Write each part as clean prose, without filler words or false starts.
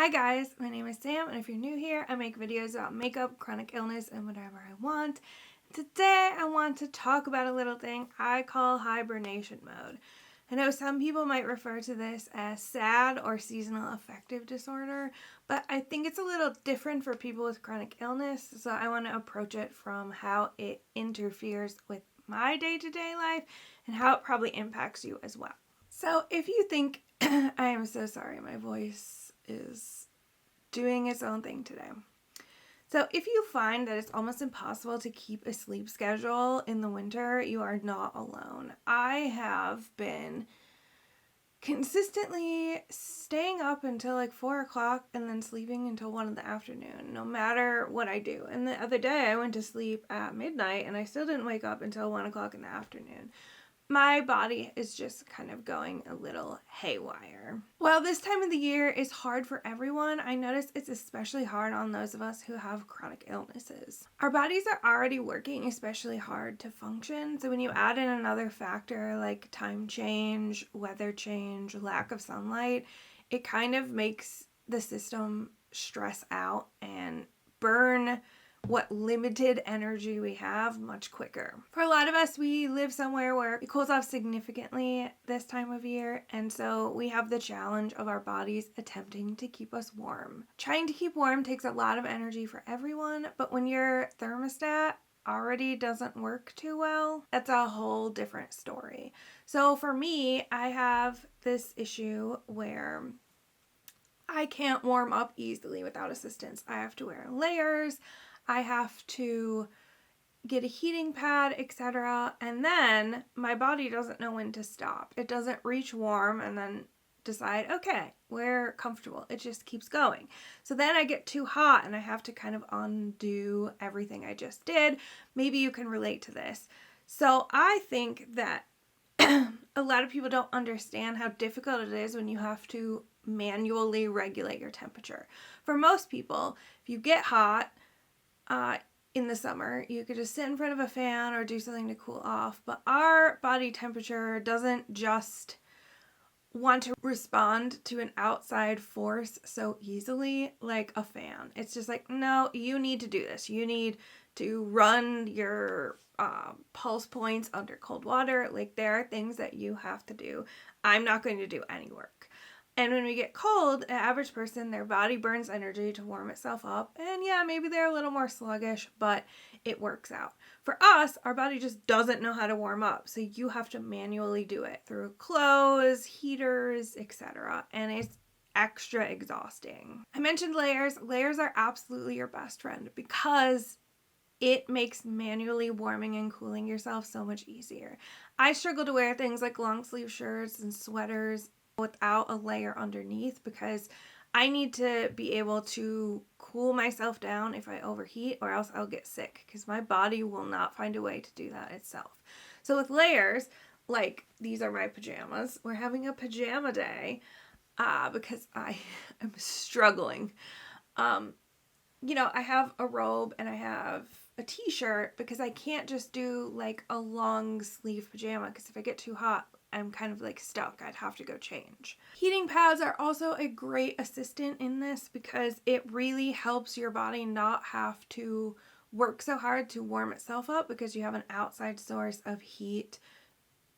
Hi guys, my name is Sam, and if you're new here, I make videos about makeup, chronic illness, and whatever I want. Today I want to talk about a little thing I call hibernation mode. I know some people might refer to this as SAD or seasonal affective disorder, but I think it's a little different for people with chronic illness, so I want to approach it from how it interferes with my day-to-day life and how it probably impacts you as well. So if you think, I am so sorry, my voice is doing its own thing today. So if you find that it's almost impossible to keep a sleep schedule in the winter, you are not alone. I have been consistently staying up until like 4 o'clock and then sleeping until 1 in the afternoon, no matter what I do. And the other day I went to sleep at midnight and I still didn't wake up until 1 o'clock in the afternoon. My body is just kind of going a little haywire. While this time of the year is hard for everyone, I notice it's especially hard on those of us who have chronic illnesses. Our bodies are already working especially hard to function, so when you add in another factor like time change, weather change, lack of sunlight, it kind of makes the system stress out and burn what limited energy we have much quicker. For a lot of us, we live somewhere where it cools off significantly this time of year, and so we have the challenge of our bodies attempting to keep us warm. Trying to keep warm takes a lot of energy for everyone, but when your thermostat already doesn't work too well, that's a whole different story. So for me, I have this issue where I can't warm up easily without assistance. I have to wear layers, I have to get a heating pad, etc. And then my body doesn't know when to stop. It doesn't reach warm and then decide, okay, we're comfortable. It just keeps going. So then I get too hot and I have to kind of undo everything I just did. Maybe you can relate to this. So I think that a lot of people don't understand how difficult it is when you have to manually regulate your temperature. For most people, if you get hot, in the summer, you could just sit in front of a fan or do something to cool off, but our body temperature doesn't just want to respond to an outside force so easily like a fan. It's just like, no, you need to do this. You need to run your pulse points under cold water. Like, there are things that you have to do. I'm not going to do any work. And when we get cold, an average person, their body burns energy to warm itself up. And yeah, maybe they're a little more sluggish, but it works out. For us, our body just doesn't know how to warm up. So you have to manually do it through clothes, heaters, etc. And it's extra exhausting. I mentioned layers. Layers are absolutely your best friend because it makes manually warming and cooling yourself so much easier. I struggle to wear things like long sleeve shirts and sweaters without a layer underneath because I need to be able to cool myself down if I overheat, or else I'll get sick because my body will not find a way to do that itself. So with layers, like these are my pajamas. We're having a pajama day because I am struggling. I have a robe and I have a t-shirt because I can't just do like a long sleeve pajama because if I get too hot, I'm kind of like stuck. I'd have to go change. Heating pads are also a great assistant in this because it really helps your body not have to work so hard to warm itself up because you have an outside source of heat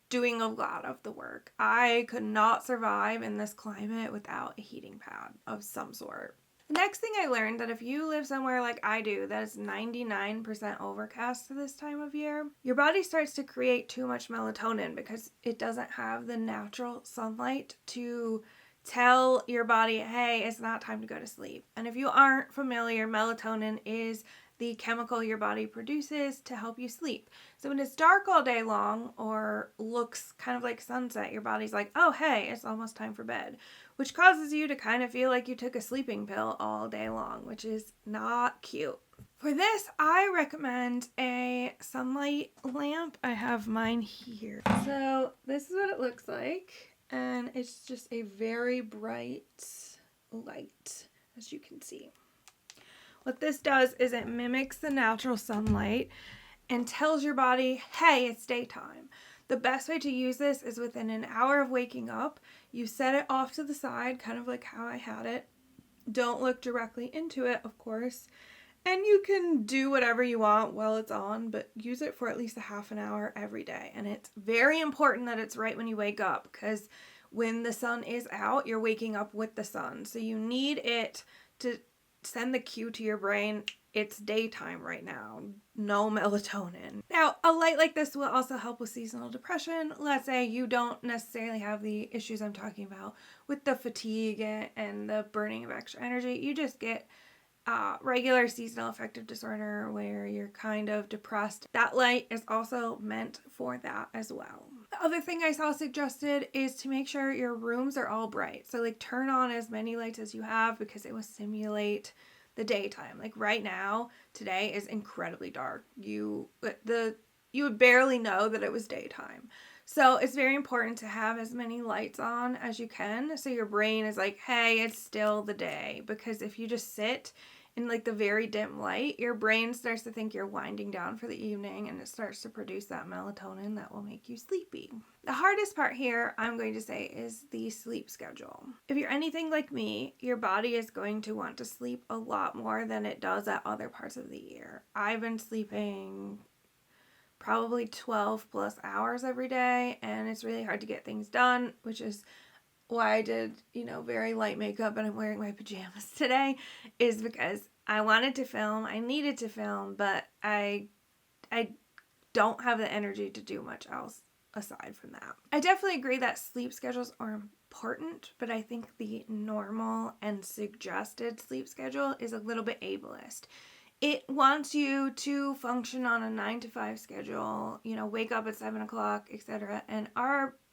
doing a lot of the work. I could not survive in this climate without a heating pad of some sort. The next thing I learned that if you live somewhere like I do that is 99% overcast this time of year, your body starts to create too much melatonin because it doesn't have the natural sunlight to tell your body, hey, it's not time to go to sleep. And if you aren't familiar, melatonin is the chemical your body produces to help you sleep. So when it's dark all day long or looks kind of like sunset, your body's like, oh, hey, it's almost time for bed, which causes you to kind of feel like you took a sleeping pill all day long, which is not cute. For this, I recommend a sunlight lamp. I have mine here. So this is what it looks like, and it's just a very bright light, as you can see. What this does is it mimics the natural sunlight and tells your body, hey, it's daytime. The best way to use this is within an hour of waking up. You set it off to the side, kind of like how I had it, Don't look directly into it, of course. And you can do whatever you want while it's on, but use it for at least a half an hour every day. And it's very important that it's right when you wake up, because when the sun is out, you're waking up with the sun. So you need it to send the cue to your brain, it's daytime right now. No melatonin. Now, a light like this will also help with seasonal depression. Let's say you don't necessarily have the issues I'm talking about with the fatigue and the burning of extra energy. You just get regular seasonal affective disorder where you're kind of depressed. That light is also meant for that as well. The other thing I saw suggested is to make sure your rooms are all bright. So like turn on as many lights as you have, because it will simulate the daytime. Like right now, today is incredibly dark. You would barely know that it was daytime. So it's very important to have as many lights on as you can, so your brain is like, hey, it's still the day. Because if you just sit in like the very dim light, your brain starts to think you're winding down for the evening, and it starts to produce that melatonin that will make you sleepy. The hardest part here, I'm going to say, is the sleep schedule. If you're anything like me, your body is going to want to sleep a lot more than it does at other parts of the year. I've been sleeping probably 12 plus hours every day, and it's really hard to get things done, which is why I did, very light makeup and I'm wearing my pajamas today, is because I wanted to film, I needed to film, but I don't have the energy to do much else aside from that. I definitely agree that sleep schedules are important, but I think the normal and suggested sleep schedule is a little bit ableist. It wants you to function on a 9 to 5 schedule, wake up at 7 o'clock, etc. And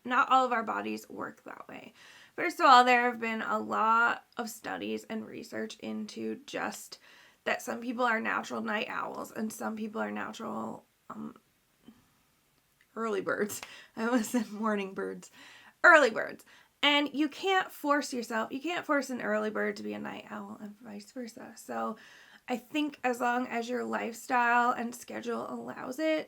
not all of our bodies work that way. First of all, there have been a lot of studies and research into just that some people are natural night owls and some people are natural early birds. I almost said morning birds. Early birds. And you can't force yourself. You can't force an early bird to be a night owl and vice versa. So I think as long as your lifestyle and schedule allows it,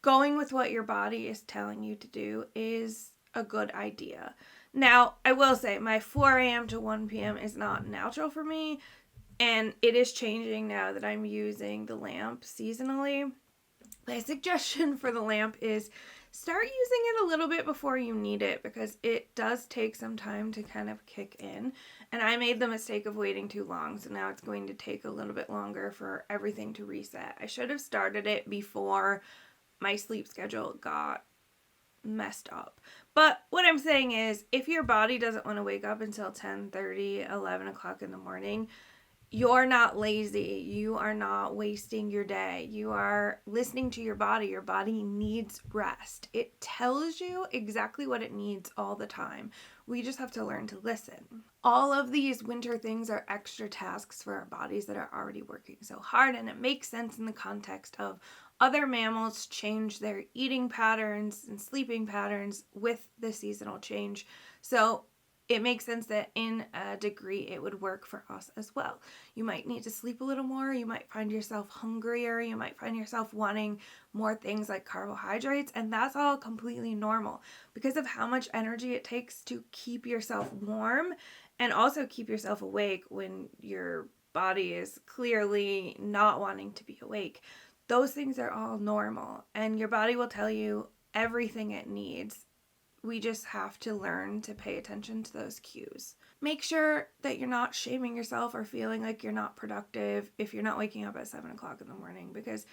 going with what your body is telling you to do is a good idea. Now, I will say my 4 a.m. to 1 p.m. is not natural for me, and it is changing now that I'm using the lamp seasonally. My suggestion for the lamp is start using it a little bit before you need it, because it does take some time to kind of kick in. And I made the mistake of waiting too long, so now it's going to take a little bit longer for everything to reset. I should have started it before my sleep schedule got messed up. But what I'm saying is, if your body doesn't want to wake up until 10:30, 11 o'clock in the morning, you're not lazy. You are not wasting your day. You are listening to your body. Your body needs rest. It tells you exactly what it needs all the time. We just have to learn to listen. All of these winter things are extra tasks for our bodies that are already working so hard, and it makes sense in the context of other mammals change their eating patterns and sleeping patterns with the seasonal change. So it makes sense that in a degree it would work for us as well. You might need to sleep a little more. You might find yourself hungrier. You might find yourself wanting more things like carbohydrates, and that's all completely normal because of how much energy it takes to keep yourself warm and also keep yourself awake when your body is clearly not wanting to be awake. Those things are all normal, and your body will tell you everything it needs. We just have to learn to pay attention to those cues. Make sure that you're not shaming yourself or feeling like you're not productive if you're not waking up at 7 o'clock in the morning, because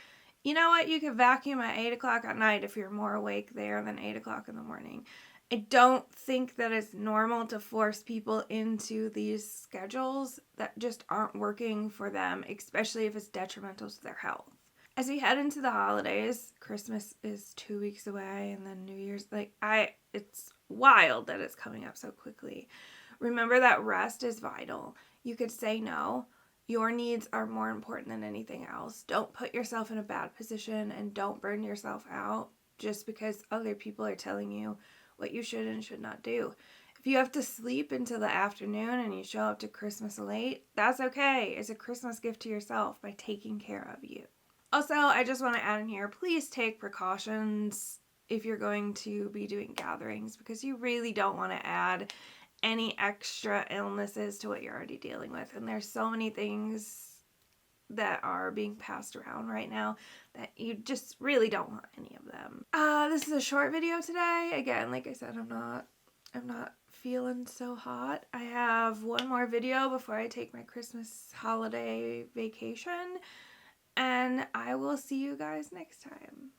you know what? You can vacuum at 8 o'clock at night if you're more awake there than 8 o'clock in the morning. I don't think that it's normal to force people into these schedules that just aren't working for them, especially if it's detrimental to their health. As we head into the holidays, Christmas is 2 weeks away, and then New Year's, it's wild that it's coming up so quickly. Remember that rest is vital. You could say no. Your needs are more important than anything else. Don't put yourself in a bad position, and don't burn yourself out just because other people are telling you what you should and should not do. If you have to sleep until the afternoon and you show up to Christmas late, that's okay. It's a Christmas gift to yourself by taking care of you. Also, I just want to add in here, please take precautions if you're going to be doing gatherings, because you really don't want to add any extra illnesses to what you're already dealing with. And there's so many things that are being passed around right now that you just really don't want any of them. This is a short video today. Again, like I said, I'm not feeling so hot. I have one more video before I take my Christmas holiday vacation, and I will see you guys next time.